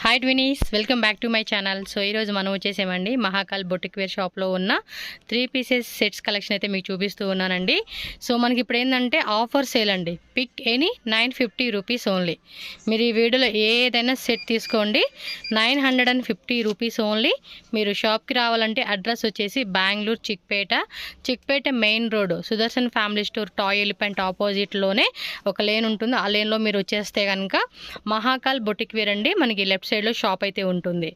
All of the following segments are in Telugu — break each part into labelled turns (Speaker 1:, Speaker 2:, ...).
Speaker 1: Hi twinnies, welcome back to my channel. So ఈరోజు మనం వచ్చేసామండి మహాకాల్ బొటిక్ వేర్ షాప్లో ఉన్న 3 పీసెస్ సెట్స్ కలెక్షన్ అయితే మీకు చూపిస్తూ ఉన్నానండి. సో మనకి ఇప్పుడు ఏంటంటే ఆఫర్ సేల్ అండి. Pick any 950 rupees only. మీరు ఈ వీడియోలో ఏదైనా సెట్ తీసుకోండి, 950 రూపీస్ ఓన్లీ. మీరు షాప్కి రావాలంటే అడ్రస్ వచ్చేసి Bengaluru Chickpet main road Sudarshan family store toy elephant ఆపోజిట్లోనే ఒక లేన్ ఉంటుంది. ఆ లేన్లో మీరు వచ్చేస్తే కనుక మహాకాల్ బొటిక్ వేర్ అండి, మనకి లెఫ్ట్ సైడ్లో షాప్ అయితే ఉంటుంది.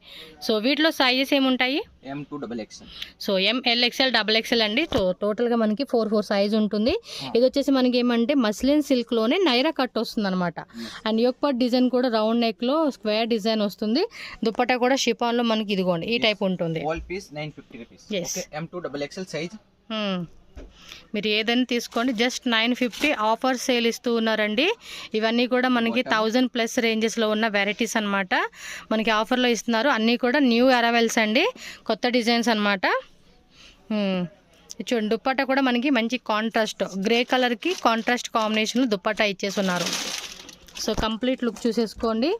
Speaker 1: సో వీటిలో సైజెస్ ఏముంటాయి?
Speaker 2: M2XXL.
Speaker 1: So ML XL XXL అండి. టోటల్గా మనకి 4 సైజ్ ఉంటుంది. ఇది వచ్చేసి మనకి ఏమంటే మస్లిన్ సిల్క్లోనే నైరా కట్ వస్తుంది అనమాట. అండ్ యోక్పాట్ డిజైన్ కూడా రౌండ్ నెక్లో స్క్వేర్ డిజైన్ వస్తుంది. దుపట్టా కూడా షిఫాన్లో మనకి ఇదిగోండి ఈ టైప్ ఉంటుంది.
Speaker 2: All piece 950 rupees. Okay, M2XXL size.
Speaker 1: మీరు ఏదైనా తీసుకోండి, జస్ట్ 950 ఆఫర్ సేల్ ఇస్తూ ఉన్నారండి. ఇవన్నీ కూడా మనకి 1000+ రేంజెస్లో ఉన్న వెరైటీస్ అనమాట. మనకి ఆఫర్లో ఇస్తున్నారు. అన్నీ కూడా న్యూ అరైవల్స్ అండి, కొత్త డిజైన్స్ అనమాట. చూడండి, దుప్పట్టా కూడా మనకి మంచి కాంట్రాస్ట్ గ్రే కలర్కి కాంట్రాస్ట్ కాంబినేషన్లో దుప్పట్టా ఇచ్చేస్తున్నారు. సో కంప్లీట్ లుక్ చూసేసుకోండి.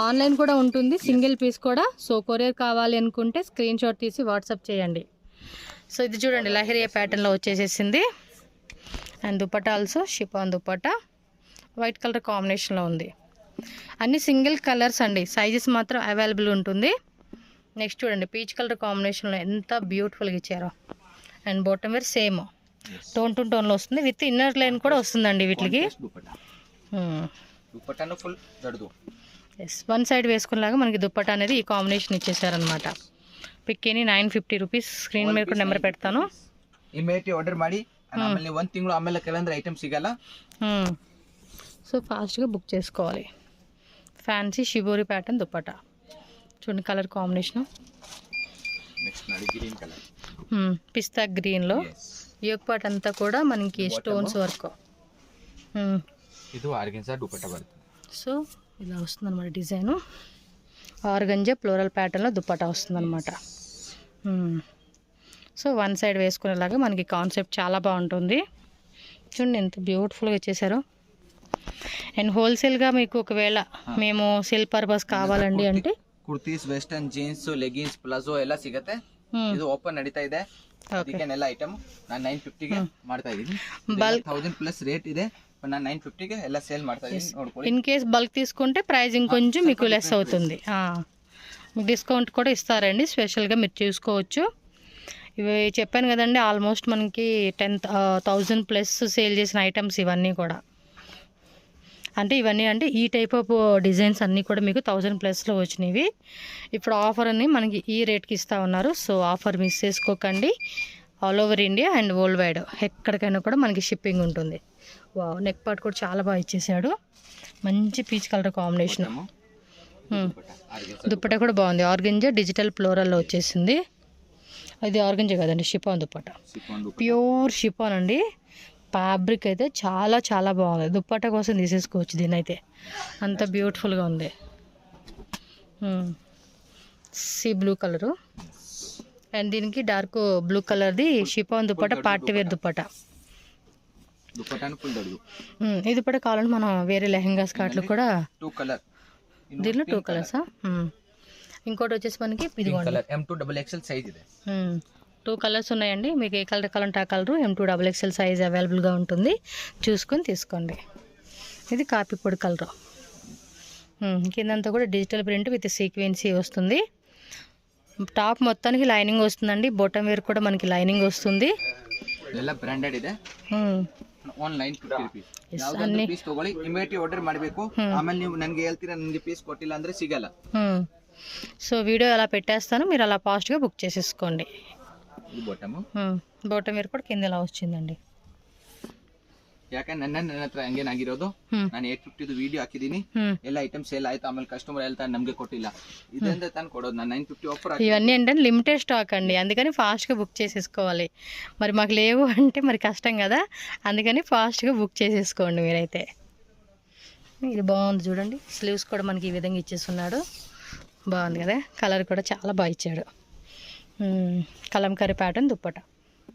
Speaker 1: ఆన్లైన్ కూడా ఉంటుంది, సింగిల్ పీస్ కూడా. సో కొరియర్ కావాలి అనుకుంటే స్క్రీన్ షాట్ తీసి వాట్సాప్ చేయండి. సో ఇది చూడండి, లహరియా ప్యాటర్న్లో వచ్చేసేసింది. And dupatta also chiffon dupatta white colour కాంబినేషన్లో ఉంది. అన్ని సింగిల్ కలర్స్ అండి, సైజెస్ మాత్రం అవైలబుల్ ఉంటుంది. నెక్స్ట్ చూడండి, పీచ్ కలర్ కాంబినేషన్లో ఎంత బ్యూటిఫుల్గా ఇచ్చారో. అండ్ బాటమ్ వేర్ సేమ్ టోన్లో వస్తుంది, విత్ ఇన్నర్ లైన్ కూడా వస్తుందండి వీటికి. ఎస్, వన్ సైడ్ వేసుకునేలాగా మనకి దుపట్టా అనేది ఈ కాంబినేషన్ ఇచ్చేసారనమాట. ಪಿಕ್ಕಿನಿ 950 ರೂಪೀಸ್. ಸ್ಕ್ರೀನ್ ಮೇಲೆ ಕೂಡ ನಂಬರ್ ಪೆಡ್ತಾನು.
Speaker 2: ಇಮಿಡಿಯೇಟ್ ಆರ್ಡರ್ ಮಾಡಿ, ಆಮೇಲೆ 1 ತಿಂಗಳು ಆಮೇಲೆ ಕೆಲವೊಂದು ಐಟಮ್ ಸಿಗಲ್ಲ.
Speaker 1: సో ఫాస్ట్గా బుక్ చేసుకోవాలి. ఫ్యాన్సీ షిబోరి ప్యాటర్న్ దుపట్టా చూడండి, colour combination
Speaker 2: next green colour,
Speaker 1: పిస్తా గ్రీన్లో యోక్ పార్ట్ అంతా కూడా మనకి స్టోన్స్ వర్క్.
Speaker 2: ఇది ఆర్గెన్జా దుపట్టా పడుతుంది.
Speaker 1: సో ఇలా వస్తుంది అనమాట డిజైను. ఆర్గంజా ఫ్లోరల్ ప్యాటర్న్లో దుపట్టా వస్తుంది అనమాట. సో వన్ సైడ్ వేసుకునేలాగా మనకి కాన్సెప్ట్ చాలా బాగుంటుంది. చూడండి ఎంత బ్యూటిఫుల్గా ఇచ్చేసారో. అండ్ హోల్సేల్గా మీకు ఒకవేళ మేము సేల్ పర్పస్ కావాలండి అంటే
Speaker 2: kurtis, western jeans, leggings, palazzo ಎಲ್ಲ ಸಿಗುತ್ತೆ. ಇದು ಓಪನ್ ನಡೀತಾ ಇದೆ. ಅದಕ್ಕೆಲ್ಲ ಐಟಮ್ ನಾನು 950ಗೆ ಮಾಡ್ತಾ ಇದ್ದೀನಿ. 1000+ ರೇಟ್ ಇದೆ, ನಾನು 950ಗೆ ಎಲ್ಲ ಸೇಲ್ ಮಾಡ್ತಾ ಇದ್ದೀನಿ. ನೋಡ್ಕೊಳ್ಳಿ.
Speaker 1: ఇన్ కేస్ బల్క్ తీసుకుంటే ప్రైజింగ్ కొంచెం మీకు లెస్ అవుతుంది. మీకు డిస్కౌంట్ కూడా ఇస్తారండి, స్పెషల్గా మీరు చూసుకోవచ్చు. ఇవి చెప్పాను కదండి, ఆల్మోస్ట్ మనకి 10,000+ సేల్ చేసిన ఐటమ్స్ ఇవన్నీ కూడా. అంటే ఇవన్నీ అంటే ఈ టైప్ ఆఫ్ డిజైన్స్ అన్నీ కూడా మీకు 1000+లో వచ్చినవి. ఇప్పుడు ఆఫర్ అని మనకి ఈ రేట్కి ఇస్తూ ఉన్నారు. సో ఆఫర్ మిస్ చేసుకోకండి. All over India and world wide ఎక్కడికైనా కూడా మనకి షిప్పింగ్ ఉంటుంది. వావ్, నెక్ పార్ట్ కూడా చాలా బాగా ఇచ్చేసాడు, మంచి పీచ్ కలర్ కాంబినేషన్. దుప్పట్టా కూడా బాగుంది, ఆర్గంజా డిజిటల్ ఫ్లోరల్లో వచ్చేసింది. ఇది ఆర్గంజా కదండి, షిఫాన్ దుప్పట్టా, ప్యూర్ షిఫాన్ అండి. ఫ్యాబ్రిక్ అయితే చాలా చాలా బాగుంది. దుప్పట్టా కోసం తీసేసుకోవచ్చు దీని అయితే, అంత బ్యూటిఫుల్గా ఉంది. సీ బ్లూ కలరు అండ్ దీనికి డార్క్ బ్లూ కలర్ది chiffon dupatta, party wear dupatta. ఈ దుపట్టా కావాలంటే మనం వేరే లెహెంగాస్ కాట్లు కూడా దీంట్లో 2 కలర్సా. ఇంకోటి వచ్చేసి మనకి ఇదిగోండి
Speaker 2: M2XXL సైజ్ ಇದೆ.
Speaker 1: 2 కలర్స్ ఉన్నాయండి. మీకు ఏ కలర్ కావాలంటే ఆ కలరు M2XXL సైజ్ అవైలబుల్గా ఉంటుంది, చూసుకొని తీసుకోండి. ఇది కాపీ పొడి కలరు. కిందంతా కూడా డిజిటల్ ప్రింట్ విత్ సీక్వెన్సీ వస్తుంది. టాప్ మొత్తానికి లైనింగ్ వస్తుందండి, బాటమ్ వేర్ కూడా మనకి లైనింగ్ వస్తుంది.
Speaker 2: ಎಲ್ಲ ಬ್ರಾಂಡೆಡ್ ಇದೆ. Online 50 rupees. ಯಾವುದೊಂದು ಪೀಸ್ ತಗೊಳ್ಳಿ, ಇಮಿಡಿಯೇಟ್ ಆರ್ಡರ್ ಮಾಡಬೇಕು. ಆಮೇಲೆ ನೀವು ನನಗೆ ಹೇಳ್ತೀರಾ ನನಗೆ ಪೀಸ್ ಕೊಟ್ಟಿಲ್ಲ ಅಂದ್ರೆ ಸಿಗಲ್ಲ.
Speaker 1: సో వీడియో అలా పెట్టేస్తాను, మీరు అలా ఫాస్ట్గా బుక్ చేసేసుకోండి.
Speaker 2: ఇది
Speaker 1: బాటమ్ వేర్ కూడా కింద ఇలా వచ్చిందండి.
Speaker 2: ಯಾಕಂದ್ರೆ ನನ್ನ ಹತ್ರ ಹಂಗೇನಾಗಿರೋದು, ನಾನು 850 ವಿಡಿಯೋ ಹಾಕಿದೀನಿ, ಎಲ್ಲ ಐಟಮ್ ಸೇಲ್ ಆಯ್ತು, ಆಮೇಲೆ ಕಸ್ಟಮರ್ ಹೇಳ್ತಾರೆ ನಮಗೆ ಕೊಟ್ಟಿಲ್ಲ, ಇದರಿಂದ ತಾನು ಕೊಡೋದು. ನಾನು 950 ಆಫರ್.
Speaker 1: ఇవన్నీ ఏంటంటే లిమిటెడ్ స్టాక్ అండి, అందుకని ఫాస్ట్గా బుక్ చేసేసుకోవాలి. మరి మాకు లేవు అంటే మరి కష్టం కదా, అందుకని ఫాస్ట్గా బుక్ చేసేసుకోండి మీరైతే. ఇది బాగుంది చూడండి, స్లీవ్స్ కూడా మనకి ఈ విధంగా ఇచ్చేస్తున్నాడు, బాగుంది కదా. కలర్ కూడా చాలా బాగా ఇచ్చాడు. కలంకారీ ప్యాటర్న్ దుప్పట్టా.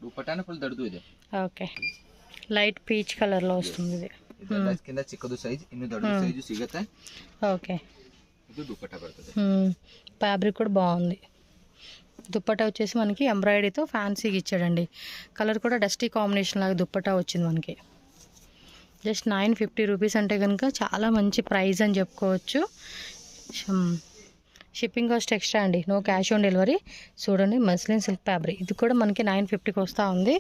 Speaker 2: దుప్పట్టాను ఫుల్ దడుదు ఇది.
Speaker 1: ఓకే, లైట్ పీచ్ కలర్లో వస్తుంది ఇది.
Speaker 2: ಇದೆಲ್ಲ ಕಿಂದ ಚಿಕ್ಕದು ಸೈಜ್, ಇನ್ನು ದೊಡ್ಡ ಸೈಜ್ ಸಿಗುತ್ತೆ.
Speaker 1: ఓకే.
Speaker 2: ಇದು ದುಪ್ಪಟ್ಟ ಬರ್ತದೆ.
Speaker 1: ఫ్యాబ్రిక్ కూడా బాగుంది. దుప్పట్టా వచ్చేసి మనకి ఎంబ్రాయిడరీతో ఫ్యాన్సీగా ఇచ్చాడండి. కలర్ కూడా డస్టీ కాంబినేషన్ లాగా దుప్పట్టా వచ్చింది మనకి. జస్ట్ 950 రూపీస్ అంటే కనుక చాలా మంచి ప్రైస్ అని చెప్పుకోవచ్చు. షిప్పింగ్ కాస్ట్ ఎక్స్ట్రా అండి, నో క్యాష్ ఆన్ డెలివరీ. చూడండి మస్లిన్ సిల్క్ ఫ్యాబ్రిక్, ఇది కూడా మనకి 950కి వస్తూ ఉంది.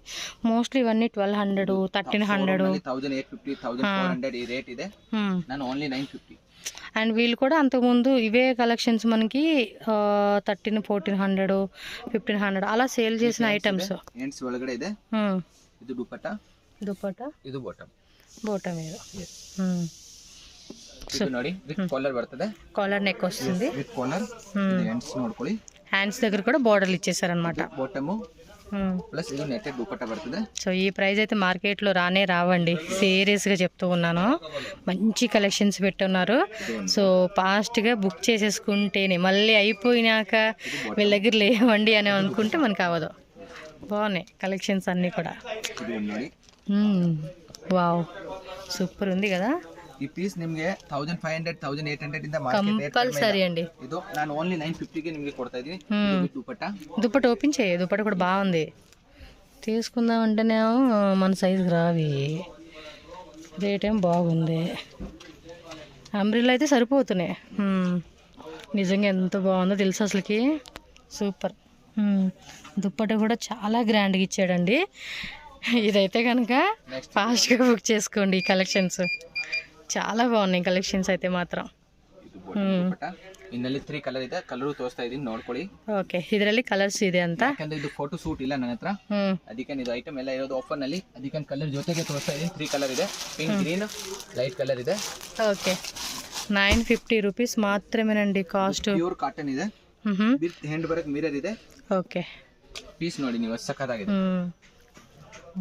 Speaker 1: మోస్ట్లీ ఇవన్నీ 1200, 1300,
Speaker 2: 1850, 1400 ఈ రేట్ ಇದೆ. ನಾನು ఓన్లీ 950.
Speaker 1: అండ్ వీళ్ళు కూడా అంతకుముందు ఇవే కలెక్షన్స్ మనకి 1300, 1400, 1500 అలా సేల్ చేసిన ఐటమ్స్.
Speaker 2: ఎండ్స్ ఒಳಗಡೆ ಇದೆ. ಇದು ದುಪ್ಪಟ್ಟ, ಇದು ಬಾಟಮ್ ಇದು. ಇದು ನೋಡಿ ವಿತ್ ಕಾಲರ್ ಬರ್ತದೆ. కాలర్ నెక్ వస్తుంది విత్ కాలర్. ఎండ్స్ ನೋಡ್ಕೊಳ್ಳಿ,
Speaker 1: హ్యాండ్స్ దగ్గర కూడా బోర్డర్లు ఇచ్చేసారనమాట.
Speaker 2: బాటమ్ ప్లస్ ఇది నెట్టెడ్ దుపట్టా బರ್ತದೆ.
Speaker 1: సో ఈ ప్రైస్ అయితే మార్కెట్లో రావండి, సీరియస్గా చెప్తూ ఉన్నాను. మంచి కలెక్షన్స్ పెట్టున్నారు. సో ఫాస్ట్గా బుక్ చేసేసుకుంటేనే మళ్ళీ అయిపోయినాక వీళ్ళ దగ్గర లేవండి అని అనుకుంటే మనకు అవ్వదు. బాగున్నాయి కలెక్షన్స్ అన్నీ కూడా. వావ్, సూపర్ ఉంది కదా.
Speaker 2: ఈ పీస్ నిಮಗೆ 1500, 1800 ಇಂದ
Speaker 1: కంపల్సరీ అండి.
Speaker 2: ಇದು ನಾನು ఓన్లీ 950ಗೆ ನಿಮಗೆ ಕೊಡ್ತಾ ಇದೀನಿ.
Speaker 1: దుప్పట ఓపెన్ చేయ, దుప్పట కూడా బాగుంది. తీసుకుందాం అంటేనేమో మన సైజుకి రావి, రేట్ ఏం బాగుంది. అంబ్రిల్లా అయితే సరిపోతున్నాయి. నిజంగా ఎంత బాగుందో తెలుసు అసలుకి, సూపర్. దుప్పట కూడా చాలా గ్రాండ్గా ఇచ్చాడండి. ఇదైతే కనుక ఫాస్ట్గా బుక్ చేసుకోండి. ఈ కలెక్షన్స్ చాలా బాగున్నాయి కలెక్షన్స్ అయితే మాత్రం.
Speaker 2: ಇನ್ನಲ್ಲಿ 3 ಕಲರ್ ಇದೆ, ಕಲರ್ ತೋರಿಸ್ತಾ ಇದೀನಿ ನೋಡ್ಕೊಳ್ಳಿ.
Speaker 1: ಓಕೆ, ಇದರಲ್ಲಿ ಕಲರ್ಸ್ ಇದೆ ಅಂತ.
Speaker 2: ಯಾಕಂದ್ರೆ ಇದು ಫೋಟೋ ಶೂಟ್ ಇಲ್ಲ ನನ್ನ ಹತ್ರ, ಅದಕ್ಕೆ ಇದು ಐಟಮ್ ಎಲ್ಲ ಇರೋದು ಆಫರ್ ನಲ್ಲಿ. ಅದಕ್ಕೆ ಕಲರ್ ಜೊತೆಗೆ ತೋರಿಸ್ತಾ ಇದೀನಿ. 3 ಕಲರ್ ಇದೆ, ಪಿಂಕ್, ಗ್ರೀನ್, ಲೈಟ್ ಕಲರ್ ಇದೆ.
Speaker 1: ఓకే, 950 రూపీస్ మాత్రమేనండి కాస్ట్.
Speaker 2: ಪ್ಯೂರ್ ಕಾಟನ್ ಇದೆ, ವಿತ್ ಹ್ಯಾಂಡ್ ವರ್ಕ್ ಮಿರರ್ ಇದೆ.
Speaker 1: ఓకే,
Speaker 2: పీస్ ನೋಡಿ ನೀವು, ಸಖತ್ತಾಗಿದೆ,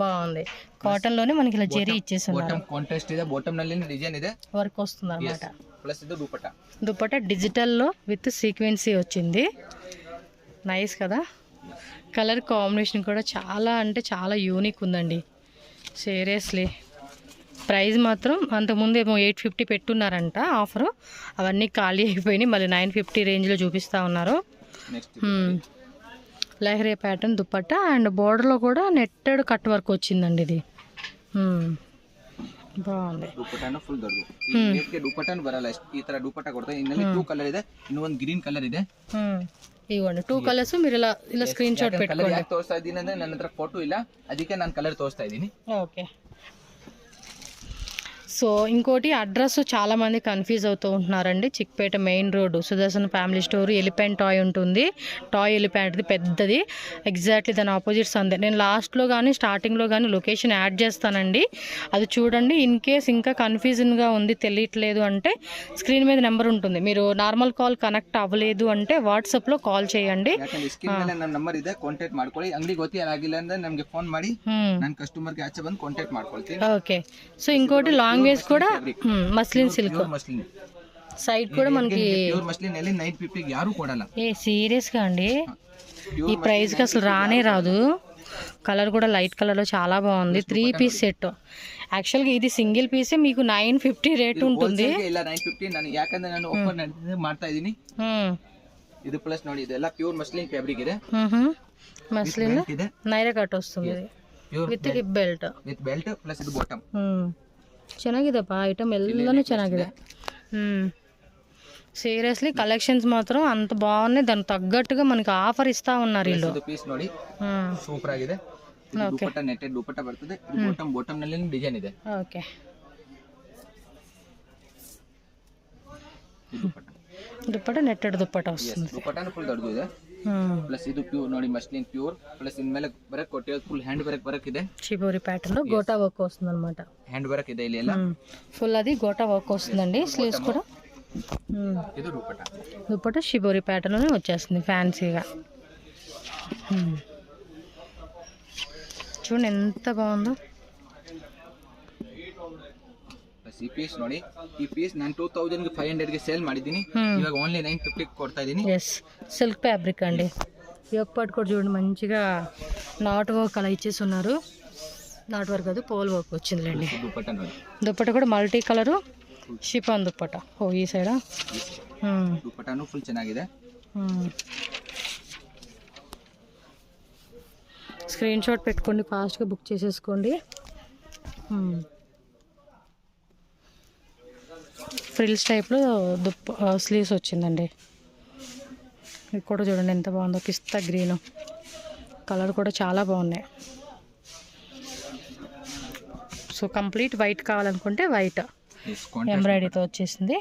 Speaker 1: బాగుంది. కాటన్ లోనే మనకి ఇలా జరీ ఇచ్చేసారు.
Speaker 2: బాటమ్ కాంట్రాస్ట్ ಇದೆ, బాటమ్ ನಲ್ಲಿ డిజైన్ ಇದೆ,
Speaker 1: వర్క్ వస్తుంది అన్నమాట.
Speaker 2: ప్లస్ ఇది
Speaker 1: దుపట్టా డిజిటల్ లో విత్ సీక్వెన్సీ వచ్చింది. నైస్ కదా. కలర్ కాంబినేషన్ కూడా చాలా అంటే చాలా యూనిక్ ఉందండి, సీరియస్లీ. ప్రైస్ మాత్రం అంతకుముందు ఏమో 850 పెట్టున్నారంట ఆఫరు, అవన్నీ ఖాళీ అయిపోయినాయి. మళ్ళీ 950 రేంజ్లో చూపిస్తూ ఉన్నారు. లహరీ ప్యాటర్న్ దుపట్టా అండ్ బోర్డర్లో కూడా నెట్టెడ్ కట్ వర్క్ వచ్చిందండి. ఇది బాగుంది.
Speaker 2: ದುಪಟ್ಟಾನು ಫುಲ್ ದೊಡ್ಡದು. ಈ ರೇಟ್ಗೆ ದುಪಟ್ಟಾನು ಬರಲ್ಲ, ಈ ತರ ದುಪಟ್ಟಾ ಕೊಡ್ತಾರೆ. ಇನ್ನಲ್ಲಿ 2 ಕಲರ್ ಇದೆ, ಇನ್ನೂ ಒಂದು ಗ್ರೀನ್ ಕಲರ್ ಇದೆ.
Speaker 1: ఇవ్వండి 2 కలర్స్. మీరు ఇలా స్క్రీన్ షాట్ పెట్టుకోండి.
Speaker 2: ಯಾಕೆ ತೋರಿಸ್ತಾ ಇದ್ದೀನಿ ಅಂದ್ರೆ ನನ್ನ ಹತ್ರ ಫೋಟೋ ಇಲ್ಲ, ಅದಕ್ಕೆ ನಾನು కలర్ తోస్తా ఇದ್ದೀನಿ.
Speaker 1: ఓకే. సో ఇంకోటి అడ్రస్ చాలామంది కన్ఫ్యూజ్ అవుతూ ఉంటున్నారండి. Chickpet main road Sudarshan family store, elephant toy ఉంటుంది. టాయ్ ఎలిఫెంట్ది పెద్దది, ఎగ్జాక్ట్లీ దాని ఆపోజిట్ సందే. నేను లాస్ట్లో కానీ స్టార్టింగ్లో కానీ లొకేషన్ యాడ్ చేస్తానండి, అది చూడండి. ఇన్ కేస్ ఇంకా కన్ఫ్యూజన్గా ఉంది, తెలియట్లేదు అంటే స్క్రీన్ మీద నెంబర్ ఉంటుంది. మీరు నార్మల్ కాల్ కనెక్ట్ అవ్వలేదు అంటే వాట్సాప్లో కాల్ చేయండి.
Speaker 2: ನಂಬರ್ ಇದೆ, ಕಾಂಟ್ಯಾಕ್ಟ್ ಮಾಡ್ಕೊಳ್ಳಿ. ಅಂಗಡಿ ಗೊತ್ತಿಲ್ಲ ಅಂದ್ರೆ ನಮಗೆ ಫೋನ್ ಮಾಡಿ, ನಾನು ಕಸ್ಟಮರ್ಗೆ ಆಚೆ ಬಂದು ಕಾಂಟ್ಯಾಕ್ಟ್ ಮಾಡ್ಕೊಳ್ತೀನಿ.
Speaker 1: ఓకే. సో ఇంకోటి లాంగ్ వేస్ కూడా మస్లిన్ సిల్క్ సైడ్ కూడా మనకి
Speaker 2: ప్యూర్ మస్లిన్ ఎಲ್ಲಿ 950 కి యారు కొడాల.
Speaker 1: సీరియస్ గా అండి, ఈ ప్రైస్ కి అసలు రాదు. కలర్ కూడా లైట్ కలర్ లో చాలా బాగుంది. 3 పీస్ సెట్. యాక్చువల్ గా ఇది సింగిల్ పీసే మీకు 950 రేట్ ఉంటుంది.
Speaker 2: ಇಲ್ಲ 950 ನಾನು ಯಾಕಂದ್ರೆ ನಾನು ಆಫರ್ ಮಾಡ್ತಾ ಇದೀನಿ. ಇದು ಪ್ಲಸ್ ನೋಡಿ, ಇದೆಲ್ಲ ಪ್ಯೂರ್ ಮಸ್ಲಿನ್ ಫ್ಯಾಬ್ರಿಕ್ ಇದೆ.
Speaker 1: మస్లిన్ నైరా కట్ వస్తుంది ವಿತ್ ಹಿಪ್ ಬೆಲ್ಟ್
Speaker 2: ಪ್ಲಸ್ ಇದು ಬಾಟಮ್.
Speaker 1: ಚೆನ್ನಾಗಿದೆಪ್ಪ, ಐಟಮ್ ಎಲ್ಲನೂ ಚೆನ್ನಾಗಿದೆ. సీరియస్లీ కలెక్షన్స్ మాత్రం అంత బాగున్నాయి. దానికి తగ్గట్టుగా మనకి ఆఫర్ ఇస్తా ఉన్నారు వీళ్ళు.
Speaker 2: పీస్ ನೋಡಿ సూపర్ ಆಗಿದೆ. ದುಪಟ್ಟಾ ನೆಟ್ಟೆಡ್ ದುಪಟ್ಟಾ ಬರ್ತದೆ. ಬಾಟಮ್ ನಲ್ಲಿ ಡಿಸೈನ್ ಇದೆ.
Speaker 1: ಓಕೆ. ದುಪಟ್ಟಾ ನೆಟ್ಟೆಡ್ ದುಪಟ್ಟಾ వస్తుంది.
Speaker 2: ದುಪಟ್ಟಾನು ಫುಲ್ ದೊಡ್ಡದಿದೆ. ಪ್ಲಸ್ ಇದು ಪ್ಯೂರ್ ನೋಡಿ, ಮಸ್ಲಿನ್ ಪ್ಯೂರ್. ಪ್ಲಸ್ ಇನ್ಮೇಲೆ ಬರಕ್ ಕೊಟ್ಟಿರೋದು ಫುಲ್ ಹ್ಯಾಂಡ್ ವರ್ಕ್ ಬರಕ್ ಇದೆ. షిబోరి ప్యాటర్న్ లో గోటా వర్క్ వస్తుంది అన్నమాట. హ్యాండ్ వర్క్ ಇದೆ ಇಲ್ಲಿ ಎಲ್ಲ
Speaker 1: ఫుల్ అది గోటా వర్క్ వస్తుందండి. స్లీవ్స్ కూడా
Speaker 2: ఇది దుపట్టా.
Speaker 1: దుపట్టా షిబోరి ప్యాటర్న్ లోనే వచ్చేస్తుంది ఫ్యాన్సీగా. చూడండి ఎంత బాగుందో.
Speaker 2: ಈ ಪೀಸ್ ನೋಡಿ, ಈ ಪೀಸ್ ನಾನು 2500 ಗೆ ಸೇಲ್ ಮಾಡಿದ್ದೀನಿ. ಇವಾಗ ಓನ್ಲಿ 950 కి ಕೊಡ್ತಾ ಇದೀನಿ.
Speaker 1: ఎస్, సిల్క్ ఫ్యాబ్రిక్ అండి. ఈ ఒక్క పాటు కూడా చూడండి, మంచిగా నాట్ వర్క్ అలా ఇచ్చేసి ఉన్నారు. నాట్ వర్క్ అది పోల్ వర్క్ వచ్చిందిలేండి.
Speaker 2: దుపట్టా ನೋಡಿ
Speaker 1: దుప్పట కూడా మల్టీ కలరు షిఫాన్ దుప్పట. ఓ ఈ సైడా
Speaker 2: ದುಪಟ್ಟಾನು ಫುಲ್ ಚೆನ್ನಾಗಿದೆ.
Speaker 1: స్క్రీన్ షాట్ పెట్టుకోండి, ఫాస్ట్గా బుక్ చేసేసుకోండి. ఫ్రిల్స్ టైప్లో స్లీవ్స్ వచ్చిందండి. ఇది కూడా చూడండి ఎంత బాగుందో, పిస్తా గ్రీన్ కలర్ కూడా చాలా బాగున్నాయి. సో కంప్లీట్ వైట్ కావాలనుకుంటే వైట్ ఎంబ్రాయిడరీతో వచ్చేసింది.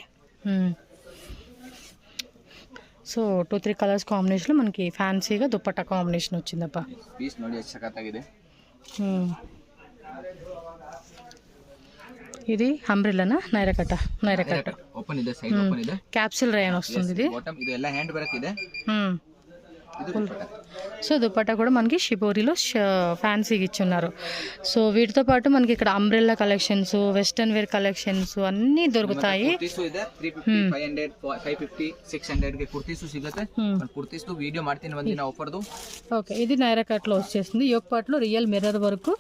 Speaker 1: సో 2-3 కలర్స్ కాంబినేషన్లో మనకి ఫ్యాన్సీగా దుప్పట్టా కాంబినేషన్ వచ్చిందప్ప.
Speaker 2: ಪೀಸ್ ನೋಡಿ ಎಷ್ಟು ಸಖತ್ತಾಗಿದೆ.
Speaker 1: ఇది అంబ్రెల్లానా నైరకట్ట
Speaker 2: ಓಪನ್ ಇದೆ, ಸೈಡ್ ಓಪನ್ ಇದೆ,
Speaker 1: క్యాప్సిల్ రేయన్ వస్తుంది ఇది.
Speaker 2: ಬಾಟಮ್ ಇದು ಎಲ್ಲ ಹ್ಯಾಂಡ್ ವರ್ಕ್ ಇದೆ. ಇದು ದುಪಟ್ಟಾ.
Speaker 1: సో దుపట్టా కూడా మనకి షిబోరిలో ఫ్యాన్సీగా ఇచ్చున్నారు. సో వీటితో పాటు మనకి ఇక్కడ umbrella collections, western wear collections అన్నీ దొరుకుతాయి.
Speaker 2: ಕುರ್ತೀಸು ಇದೆ 350 500 550 600 ಗೆ ಕುರ್ತೀಸು ಸಿಗುತ್ತೆ. ಕುರ್ತೀಸು ವಿಡಿಯೋ ಮಾಡ್ತೀನಿ ಒಂದಿನ ಆಫರ್ದು.
Speaker 1: ఓకే, ఇది నైరా కట్లో వచ్చేసింది. యోక్ పార్ట్లో real mirror work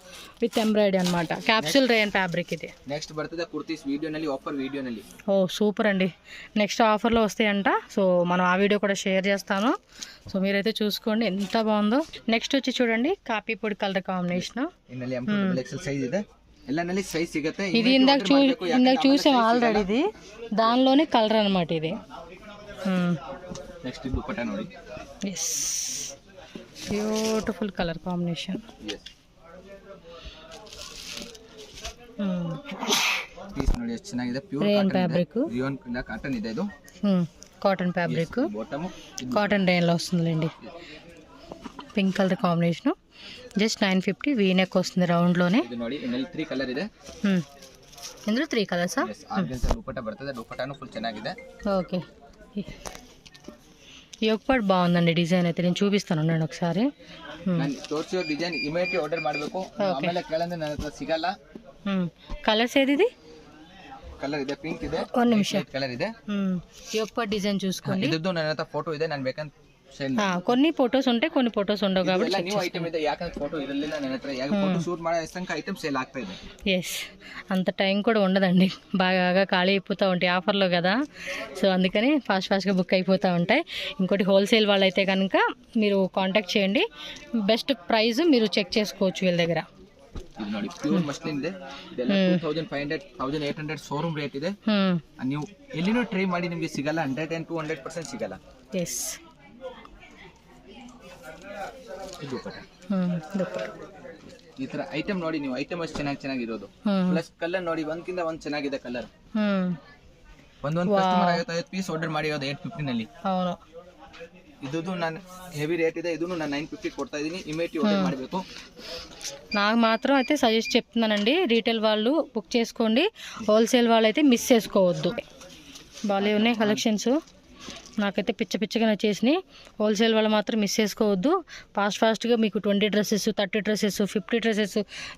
Speaker 1: with embroidery అన్నమాట. క్యాప్సిల్ రేయన్ ఫ్యాబ్రిక్ ఇది.
Speaker 2: నెక్స్ట్ బರ್ತದೆ కుర్తీస్ వీడియోನಲ್ಲಿ, ఆఫర్ వీడియోನಲ್ಲಿ.
Speaker 1: ఓ సూపర్ అండి, నెక్స్ట్ ఆఫర్లో వస్తాయంట. సో మనం ఆ వీడియో కూడా షేర్ చేస్తాను. సో మీరైతే చూసుకోండి ఎంత బాగుందో. నెక్స్ట్ వచ్చి చూడండి కాపీ పొడి కలర్ కాంబినేషన్.
Speaker 2: ಇನ್ನಲ್ಲಿ XL సైజ్ ಇದೆ, ಎಲ್ಲನಲ್ಲಿ సైజ్ ಸಿಗುತ್ತೆ.
Speaker 1: ఇది ఇందాక చూసాం ఆల్రెడీ, ఇది దానిలోనే కలర్ అన్నమాట ఇది.
Speaker 2: నెక్స్ట్ దుపట్టా ನೋಡಿ.
Speaker 1: Yes, beautiful colour combination.
Speaker 2: Piece ನೋಡಿ ಎಷ್ಟು ಚೆನ್ನಾಗಿದೆ. Pure
Speaker 1: rayon fabric,
Speaker 2: rayon cotton ಇದೆ. ಇದು
Speaker 1: కాటన్ ఫ్యాబ్రిక్,
Speaker 2: బాటమ్
Speaker 1: కాటన్ రేయన్లో వస్తుందిలేండి. Pink colour combination, just 950 V neck వస్తుంది రౌండ్లోనే.
Speaker 2: ಇದು ನೋಡಿ, ಇನ್ನಲ್ಲಿ 3 కలర్ ಇದೆ.
Speaker 1: ఇందులో 3 కలర్సా?
Speaker 2: ಆರ್ಗನ್ಸಾ ದುಪಟ್ಟಾ ಬರ್ತದೆ. ದುಪಟ್ಟಾನು ಫುಲ್ ಚೆನ್ನಾಗಿದೆ.
Speaker 1: ఓకే, ఈ ఒక పార్ట్ బాగుందండి. డిజైన్ అయితే నేను చూపిస్తాను నేను ఒకసారి.
Speaker 2: ನಾನು ತೋರಿಸೋ ಡಿಸೈನ್ ಇಮಿಡಿಯೇಟ್ ಆರ್ಡರ್ ಮಾಡಬೇಕು, ಆಮೇಲೆ ಕೇಳಂದ್ರೆ ನನ್ನ ಹತ್ರ ಸಿಗಲ್ಲ.
Speaker 1: కలర్స్ ఏది? ఇది
Speaker 2: ಕಲರ್ ಇದೆ, ಪಿಂಕ್ ಇದೆ,
Speaker 1: ఒక నిమిషం.
Speaker 2: ಕಲರ್ ಇದೆ.
Speaker 1: ఈ ఒక పార్ట్ డిజైన్ చూసుకోండి.
Speaker 2: ಇದ್ದು ನನ್ನ ಹತ್ರ ಫೋಟೋ ಇದೆ, ನಾನು ಬೇಕಂತ
Speaker 1: కొన్ని ఫొటోస్ ఉంటాయి, కొన్ని ఫొటోస్ ఉండవు కాబట్టి
Speaker 2: ನ್ಯೂ ಐಟಮ್ ಇದೆ. ಯಾಕಂದ್ರೆ ಫೋಟೋ ಇರಲಿಲ್ಲ ನನ್ನ ಹತ್ರ, ಯಾಕೆ ಫೋಟೋ ಶೂಟ್ ಮಾಡೋ ತನಕ ಐಟಮ್ ಸೇಲ್ ಆಗ್ತಾ ಇದೆ.
Speaker 1: ఎస్, అంత టైం కూడా ఉండదండి, బాగా ఖాళీ అయిపోతూ ఉంటాయి ఆఫర్లో కదా. సో అందుకని ఫాస్ట్గా బుక్ అయిపోతూ ఉంటాయి. ఇంకోటి హోల్సేల్ వాళ్ళైతే కనుక మీరు కాంటాక్ట్ చేయండి, బెస్ట్ ప్రైస్ మీరు చెక్ చేసుకోవచ్చు వీళ్ళ దగ్గర.
Speaker 2: ಇದು ನೋಡಿ, ಪ್ಯೂರ್ ಮಸ್ಲಿನ್ ಇದೆ. ಇದೆಲ್ಲ 2500 1800 ಶೋರೂಮ್ ರೇಟ್ ಇದೆ. ನೀವು ಎಲ್ಲಿನೂ ಟ್ರೈ ಮಾಡಿ ನಿಮಗೆ ಸಿಗಲ್ಲ, 100 and 200% ಸಿಗಲ್ಲ.
Speaker 1: ಎಸ್,
Speaker 2: ಈ ತರ ಐಟಮ್ ನೋಡಿ ನೀವು, ಐಟಮ್ ಅಷ್ಟು ಚೆನ್ನಾಗಿರೋದು. ಪ್ಲಸ್ ಕಲರ್ ನೋಡಿ, ಒಂದ್ಕಿಂತ ಒಂದ್ ಚೆನ್ನಾಗಿದೆ ಕಲರ್. ಒಂದೊಂದು ಕಸ್ಟಮರ್ 55 ಪೀಸ್ ಆರ್ಡರ್ ಮಾಡಿ 850 ನಲ್ಲಿ.
Speaker 1: అవును,
Speaker 2: ಇದು ನಾನು ಹೆವಿ ರೇಟ್ ಇದೆ, ಇದನ್ನು ನಾನು 950 ಕೊಡ್ತಾ ಇದೀನಿ. ಇಮಿಡಿಯೇಟ್ ಆರ್ಡರ್ ಮಾಡಬೇಕು.
Speaker 1: నాకు మాత్రం అయితే సజెస్ట్ చెప్తున్నానండి, రీటైల్ వాళ్ళు బుక్ చేసుకోండి, హోల్సేల్ వాళ్ళు అయితే మిస్ చేసుకోవద్దు. బాగా ఉన్నాయి కలెక్షన్స్, నాకైతే పిచ్చగా నచ్చేసినాయి. హోల్సేల్ వాళ్ళు మాత్రం మిస్ చేసుకోవద్దు. ఫాస్ట్గా మీకు 20 డ్రెస్సెస్, 30 డ్రెస్సెస్, 50 డ్రెస్సెస్,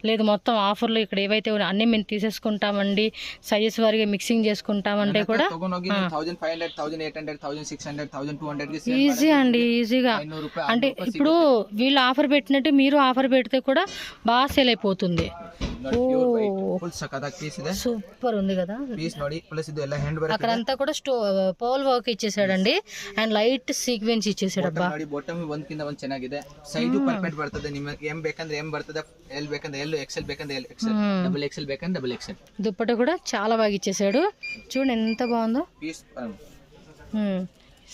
Speaker 1: లేదు మొత్తం ఆఫర్లో ఇక్కడ ఏవైతే ఉన్నాయో అన్నీ మేము తీసేసుకుంటామండి. సైజెస్ వారిగా మిక్సింగ్ చేసుకుంటామంటే కూడా
Speaker 2: 1500 1800 1600 1200
Speaker 1: ఈజీ అండి, ఈజీగా. అంటే ఇప్పుడు వీళ్ళు ఆఫర్ పెట్టినట్టు మీరు ఆఫర్ పెడితే కూడా బాగా సేల్ అయిపోతుంది. సూపర్ ఉంది కదా
Speaker 2: పీస్ ನೋಡಿ. ప్లస్ ఇది ಎಲ್ಲ హ్యాండ్ వర్క్,
Speaker 1: అక్కడంతా కూడా పోల్ వర్క్ ఇచ్చేసాడండి, అండ్ లైట్ సీక్వెన్స్ ఇచ్చేసాడు. అబ్బా,
Speaker 2: ಬಾಟಮ್ ಒಂದ್ಕಿಂತ ಒಂದ್ ಚೆನ್ನಾಗಿದೆ. ಸೈಜು ಪರ್ಫೆಕ್ಟ್ ಬರ್ತದೆ. ನಿಮಗೆ ಎಂ ಬೇಕಂದ್ರೆ ಎಂ ಬರ್ತದೆ, ಎಲ್ ಬೇಕಂದ್ರೆ ಎಲ್, ಎಕ್ಸೆಲ್ ಬೇಕಂದ್ರೆ ಎಲ್, ಎಕ್ಸೆಲ್, ಡಬಲ್ ಎಕ್ಸೆಲ್ ಬೇಕಂದ್ರೆ ಡಬಲ್ ఎక్సెల్.
Speaker 1: దుప్పట కూడా చాలా బాగా ఇచ్చేసాడు, చూడండి ఎంత బాగుందో.
Speaker 2: పీస్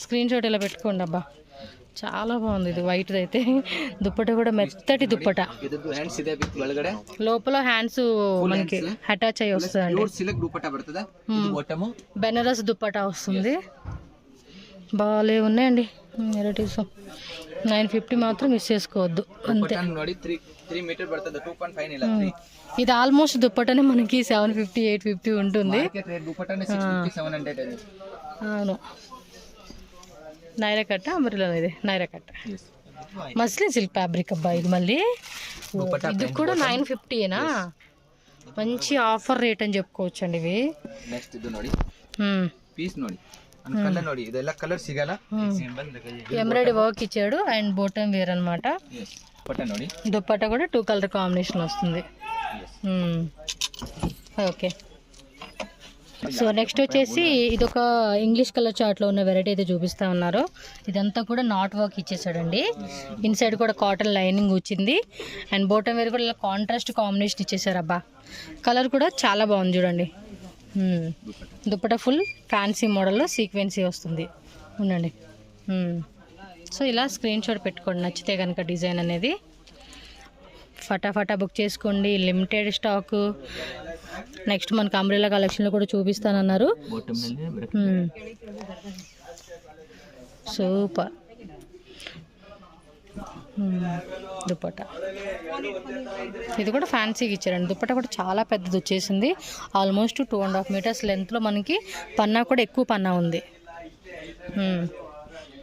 Speaker 1: స్క్రీన్ షాట్ ఇలా పెట్టుకోండి. అబ్బా చాలా బాగుంది ఇది, వైట్ అయితే. దుప్పట కూడా మెత్తటి దుప్పట,
Speaker 2: హ్యాండ్స్ ಇದೆ విత్ ಒಳಗಡೆ,
Speaker 1: లోపల హ్యాండ్స్ మనకి అటాచ్ అయ్యి వస్తుందండి.
Speaker 2: ಪ್ಯೂರ್ ಸಿಲ್ಕ್ ದುಪಟ್ಟ ಬರ್ತದೆ. ಇದು ಬಾಟಮ್
Speaker 1: బెనారస్ దుప్పట వస్తుంది. బాగాలే ఉన్నాయండి వెరైటీస్. 950 మాత్రం మిస్ చేసుకోవద్దు అంతే.
Speaker 2: ನೋಡಿ 3 మీటర్ ಬರ್ತದೆ, 2.5 ಇಲ್ಲ 3.
Speaker 1: ఇది ఆల్మోస్ట్ దుప్పటనే మనకి 750 850 ఉంటుంది.
Speaker 2: మార్కెట్ రేట్ దుపట్టానే 650 700 అది.
Speaker 1: అవును, నైరా కట్ట అంబ్రెల్లా ఇది, నైరా కట్ట మస్లిన్ సిల్క్ ఫ్యాబ్రిక్. అబ్బా ఇది మళ్ళీ ఇది కూడా 950ఏనా, మంచి ఆఫర్ రేట్ అని చెప్పుకోవచ్చు అండి ఇవి.
Speaker 2: నెక్స్ట్ ಇದು ನೋಡಿ, పీస్ ನೋಡಿ, కలర్ ನೋಡಿ, ಇದೆಲ್ಲ కలర్ ಸಿಗಲ್ಲ.
Speaker 1: ఎంబ్రాయిడరీ వర్క్ ఇచ్చాడు అండ్ బోటమ్ వేర్ అన్నమాట.
Speaker 2: దుపట్టా ನೋಡಿ,
Speaker 1: దుపట్టా కూడా 2 కలర్ కాంబినేషన్ వస్తుంది. ఓకే. సో నెక్స్ట్ వచ్చేసి ఇదొక ఇంగ్లీష్ కలర్ చార్ట్లో ఉన్న వెరైటీ అయితే చూపిస్తా ఉన్నారు. ఇదంతా కూడా నాట్ వర్క్ ఇచ్చేసాడండి. ఇన్సైడ్ కూడా కాటన్ లైనింగ్ వచ్చింది. అండ్ బోటమ్ వేర్ కూడా ఇలా కాంట్రాస్ట్ కాంబినేషన్ ఇచ్చేసారు. అబ్బా కలర్ కూడా చాలా బాగుంది చూడండి. దుప్పట ఫుల్ ఫ్యాన్సీ మోడల్లో సీక్వెన్సీ వస్తుంది. ఉండండి. సో ఇలా స్క్రీన్ షాట్ పెట్టుకోండి నచ్చితే కనుక డిజైన్ అనేది. ఫటాఫటా బుక్ చేసుకోండి, లిమిటెడ్ స్టాకు. నెక్స్ట్ మనకు అంబ్రెల్లా కలెక్షన్లో కూడా చూపిస్తానన్నారు. సూపర్ దుప్పట. ఇది కూడా ఫ్యాన్సీగా ఇచ్చారండి. దుప్పట కూడా చాలా పెద్దది వచ్చేసింది. ఆల్మోస్ట్ 2.5 మీటర్స్ లెంత్లో మనకి పన్నా కూడా ఎక్కువ పన్నా ఉంది.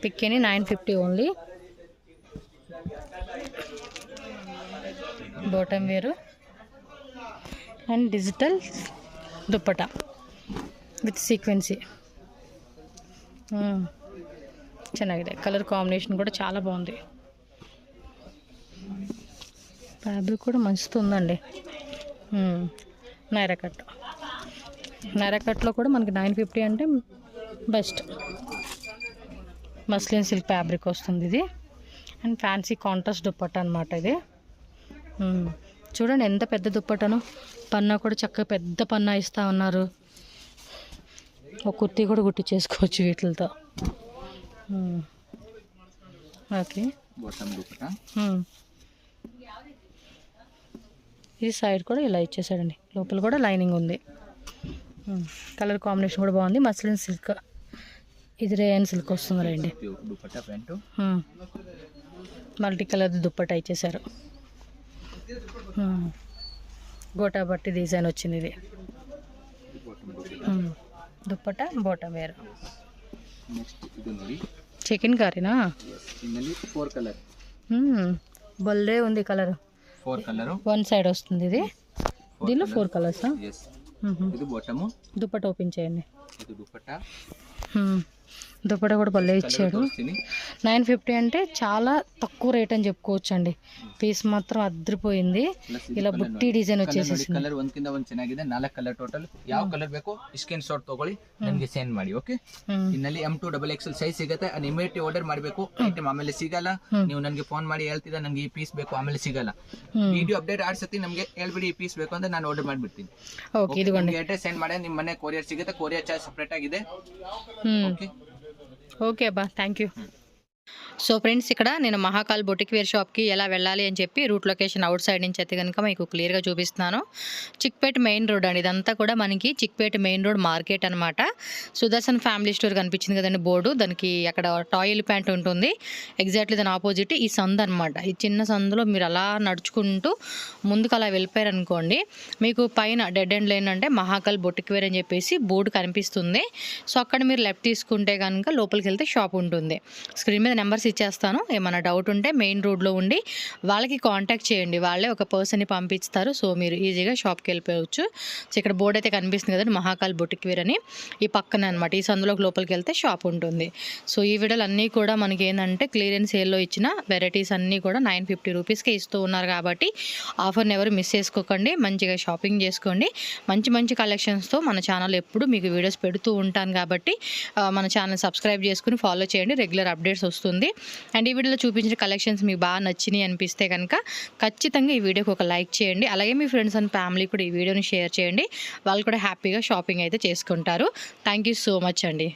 Speaker 1: పిక్కిని 950 ఓన్లీ. బాటమ్ వేరు అండ్ డిజిటల్ దుప్పట విత్ సీక్వెన్సీ. ಚೆನ್ನಾಗಿದೆ. కలర్ కాంబినేషన్ కూడా చాలా బాగుంది. ఫ్యాబ్రిక్ కూడా మంచిగా ఉందండి. నైరాకట్లో కూడా మనకి 950 అంటే బెస్ట్. మస్లిన్ సిల్క్ ఫ్యాబ్రిక్ వస్తుంది ఇది. అండ్ ఫ్యాన్సీ కాంట్రాస్ట్ దుప్పట్ట అనమాట ఇది. చూడండి ఎంత పెద్ద దుప్పటను. పన్నా కూడా చక్కగా పెద్ద పన్నా ఇస్తూ ఉన్నారు. ఒక కుర్తీ కూడా కుట్టించేసుకోవచ్చు వీటితో. ఓకే. ఈ సైడ్ కూడా ఇలా ఇచ్చేసాడండి. లోపల కూడా లైనింగ్ ఉంది. కలర్ కాంబినేషన్ కూడా బాగుంది. మస్లిన్ సిల్క్, ఇది రేయన్ సిల్క్ వస్తుంది రండి. మల్టీ కలర్ దుప్పట ఇచ్చేసారు. గోటా బట్టి డిజైన్ వచ్చింది ఇది. దుప్పట బాటమ్ వేరు. చికెన్ కర్రీనా? బల్లే ఉంది కలర్.
Speaker 2: 4 కలర్
Speaker 1: వన్ సైడ్ వస్తుంది ఇది. దీనిలో 4 కలర్స్. దుప్పట ఓపెన్ చేయండి. దుప్పట కూడా భలే ఇచ్చాడు. 950 అంటే చాలా తక్కువ రేట్ అని చెప్పుకోవచ్చు అండి. పీస్ మాత్రం అద్రిపోయింది. ఇలా బుట్టి డిజైన్ వచ్చేసి
Speaker 2: ಕಲರ್ ಒಂದಕ್ಕಿಂತ ಒಂದು ಚೆನ್ನಾಗಿದೆ. 4 ಕಲರ್ ಟೋಟಲ್. ಯಾವ ಕಲರ್ ಬೇಕೋ ಸ್ಕ್ರೀನ್ ಶಾಟ್ ತಗೊಳ್ಳಿ, ನನಗೆ ಸೆಂಡ್ ಮಾಡಿ. ಓಕೆ. ಇನ್ನಲ್ಲಿ M2 XXL ಸೈಜ್ ಸಿಗುತ್ತೆ. ಅದು ಇಮಿಡಿಯೇಟ್ ಆರ್ಡರ್ ಮಾಡಬೇಕು. ಐಟಮ್ ಆಮೇಲೆ ಸಿಗಲ್ಲ. ನೀವು ನನಗೆ ಫೋನ್ ಮಾಡಿ ಹೇಳ್ತಿದ್ದ ನನಗೆ ಈ ಪೀಸ್ ಬೇಕು, ಆಮೇಲೆ ಸಿಗಲ್ಲ. ವಿಡಿಯೋ ಅಪ್ಡೇಟ್ ಆಡ್ಸತಿ ನಮಗೆ ಹೇಳ್ಬಿಡಿ ಈ ಪೀಸ್ ಬೇಕು ಅಂತ ನಾನು ಆರ್ಡರ್ ಮಾಡಿಬಿಡ್ತೀನಿ.
Speaker 1: ಓಕೆ. ಇದು
Speaker 2: ಅಡ್ರೆಸ್ ಸೆಂಡ್ ಮಾಡಿ ನಿಮ್ಮ ಮನೆ ಕೊರಿಯರ್ ಸಿಗುತ್ತೆ. ಕೊರಿಯರ್ ಚಾರ್ಜ್ ಸೆಪರೇಟ್ ಆಗಿದೆ. ಓಕೆ.
Speaker 1: ఓకే అబ్బా, థ్యాంక్ యూ. సో ఫ్రెండ్స్, ఇక్కడ నేను మహాకాల్ బొటిక్ వేర్ షాప్కి ఎలా వెళ్ళాలి అని చెప్పి రూట్ లొకేషన్ అవుట్ సైడ్ నుంచి అయితే కనుక మీకు క్లియర్గా చూపిస్తున్నాను. చిక్పేట్ మెయిన్ రోడ్ అండి. ఇదంతా కూడా మనకి చిక్పేట్ మెయిన్ రోడ్ మార్కెట్ అనమాట. సుదర్శన్ ఫ్యామిలీ స్టోర్ కనిపించింది కదండి బోర్డు, దానికి అక్కడ టాయిల్ ప్యాంట్ ఉంటుంది. ఎగ్జాక్ట్లీ దాని ఆపోజిట్ ఈ సందు అనమాట. ఈ చిన్న సందులో మీరు అలా నడుచుకుంటూ ముందుకు అలా వెళ్ళిపోయారనుకోండి, మీకు పైన డెడ్ ఎండ్ లైన్ అంటే మహాకాల్ బొటిక్ వేర్ అని చెప్పేసి బోర్డు కనిపిస్తుంది. సో అక్కడ మీరు లెఫ్ట్ తీసుకుంటే కనుక లోపలికి వెళ్తే షాప్ ఉంటుంది. స్క్రీన్ మీద నెంబర్స్ ఇచ్చేస్తాను. ఏమైనా డౌట్ ఉంటే మెయిన్ రోడ్లో ఉండి వాళ్ళకి కాంటాక్ట్ చేయండి. వాళ్ళే ఒక పర్సన్ని పంపిస్తారు. సో మీరు ఈజీగా షాప్కి వెళ్ళిపోవచ్చు. సో ఇక్కడ బోర్డు అయితే కనిపిస్తుంది కదండి, మహాకాల్ బొటిక్ వేర్ అని. ఈ పక్కన అనమాట, ఈ సందులోకి లోపలికి వెళ్తే షాప్ ఉంటుంది. సో ఈ వీడియోలు అన్నీ కూడా మనకి ఏంటంటే క్లియరెన్స్ సేల్లో ఇచ్చిన వెరైటీస్ అన్నీ కూడా 950 రూపీస్కి ఇస్తూ ఉన్నారు. కాబట్టి ఆఫర్ని ఎవరు మిస్ చేసుకోకండి. మంచిగా షాపింగ్ చేసుకోండి. మంచి మంచి కలెక్షన్స్తో మన ఛానల్ ఎప్పుడు మీకు వీడియోస్ పెడుతూ ఉంటాను. కాబట్టి మన ఛానల్ సబ్స్క్రైబ్ చేసుకుని ఫాలో చేయండి. రెగ్యులర్ అప్డేట్స్ వస్తుంది. అండ్ ఈ వీడియోలో చూపించిన కలెక్షన్స్ మీకు బాగా నచ్చినాయి అనిపిస్తే కనుక ఖచ్చితంగా ఈ వీడియోకి ఒక లైక్ చేయండి. అలాగే మీ ఫ్రెండ్స్ అండ్ ఫ్యామిలీ కూడా ఈ వీడియోని షేర్ చేయండి. వాళ్ళు కూడా హ్యాపీగా షాపింగ్ అయితే చేసుకుంటారు. థ్యాంక్ యూ సో మచ్ అండి.